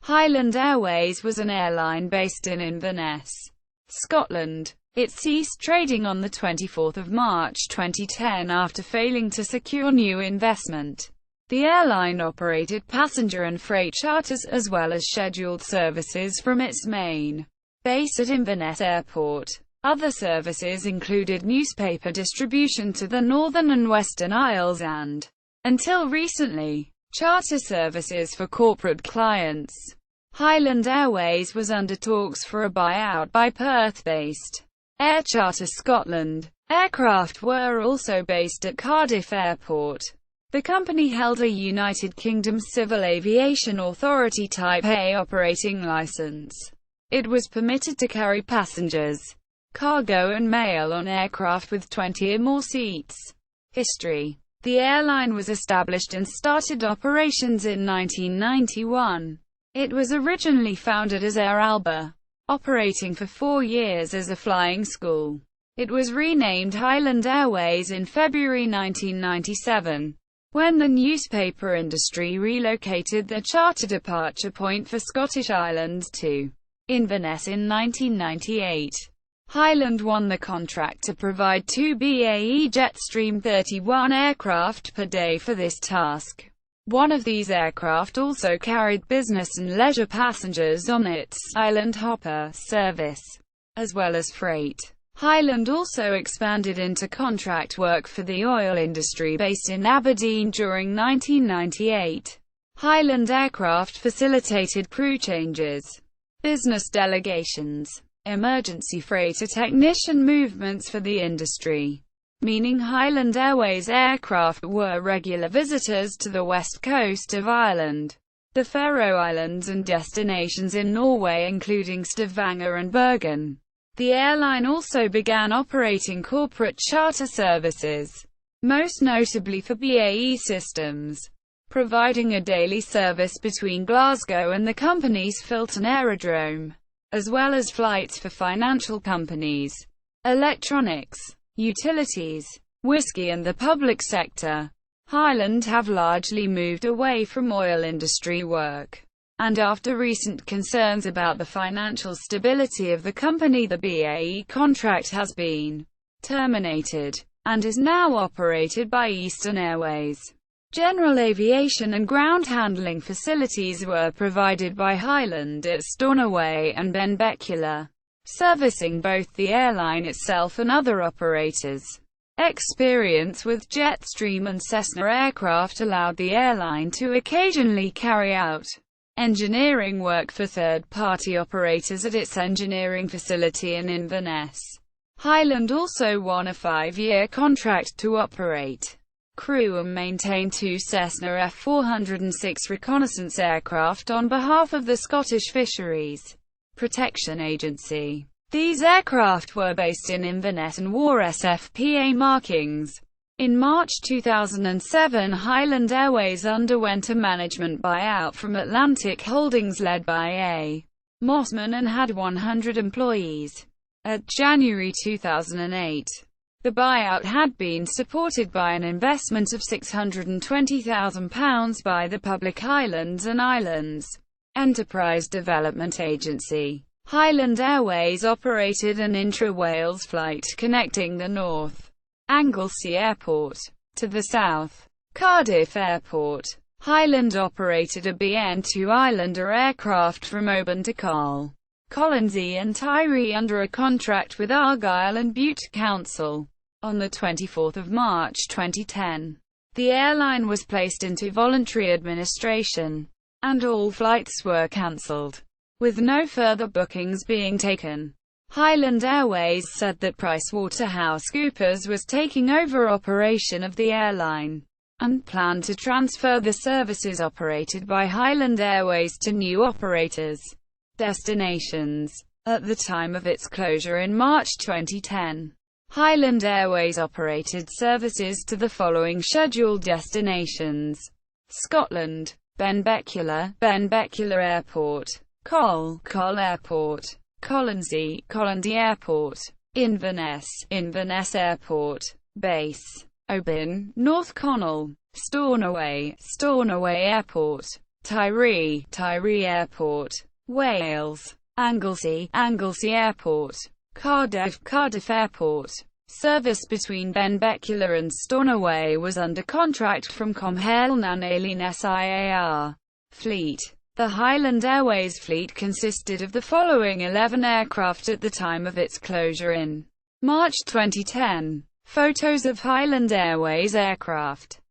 Highland Airways was an airline based in Inverness, Scotland. It ceased trading on the 24th of March 2010 after failing to secure new investment. The airline operated passenger and freight charters, as well as scheduled services from its main base at Inverness Airport. Other services included newspaper distribution to the Northern and Western Isles and, until recently, charter services for corporate clients. Highland Airways was under talks for a buyout by Perth-based Air Charter Scotland. Aircraft were also based at Cardiff Airport. The company held a United Kingdom Civil Aviation Authority Type A operating licence. It was permitted to carry passengers, cargo and mail on aircraft with 20 or more seats. History. The airline was established and started operations in 1991. It was originally founded as Air Alba, operating for 4 years as a flying school. It was renamed Highland Airways in February 1997, when the newspaper industry relocated the charter departure point for Scottish Islands to Inverness in 1998. Highland won the contract to provide 2 BAE Jetstream 31 aircraft per day for this task. One of these aircraft also carried business and leisure passengers on its Island Hopper service, as well as freight. Highland also expanded into contract work for the oil industry based in Aberdeen during 1998. Highland aircraft facilitated crew changes, business delegations, emergency freighter technician movements for the industry, meaning Highland Airways aircraft were regular visitors to the west coast of Ireland, the Faroe Islands and destinations in Norway including Stavanger and Bergen. The airline also began operating corporate charter services, most notably for BAE Systems, providing a daily service between Glasgow and the company's Filton Aerodrome, as well as flights for financial companies, electronics, utilities, whiskey and the public sector. Highland have largely moved away from oil industry work, and after recent concerns about the financial stability of the company, the BAE contract has been terminated, and is now operated by Eastern Airways. General aviation and ground handling facilities were provided by Highland at Stornoway and Benbecula, servicing both the airline itself and other operators. Experience with Jetstream and Cessna aircraft allowed the airline to occasionally carry out engineering work for third-party operators at its engineering facility in Inverness. Highland also won a 5-year contract to operate, crew and maintain 2 Cessna F406 reconnaissance aircraft on behalf of the Scottish Fisheries Protection Agency. These aircraft were based in Inverness and wore SFPA markings. In March 2007, Highland Airways underwent a management buyout from Atlantic Holdings led by A. Mossman and had 100 employees. At January 2008, the buyout had been supported by an investment of £620,000 by the Public Highlands and Islands Enterprise Development Agency. Highland Airways operated an intra-Wales flight connecting the North Anglesey Airport to the south Cardiff Airport. Highland operated a BN2 Islander aircraft from Oban to Carl, Colonsay and Tiree under a contract with Argyll and Bute Council. On the 24th of March 2010, the airline was placed into voluntary administration, and all flights were cancelled, with no further bookings being taken. Highland Airways said that PricewaterhouseCoopers was taking over operation of the airline, and planned to transfer the services operated by Highland Airways to new operators' destinations. At the time of its closure in March 2010, Highland Airways operated services to the following scheduled destinations: Scotland, Benbecula Airport, Col Airport, Colonsay Airport, Inverness Airport, Base, Oban, North Connell, Stornoway Airport, Tiree Airport, Wales. Anglesey Airport, Cardiff Airport. Service between Benbecula and Stornoway was under contract from Comhairle Airline SIAR fleet. The Highland Airways fleet consisted of the following 11 aircraft at the time of its closure in March 2010. Photos of Highland Airways aircraft.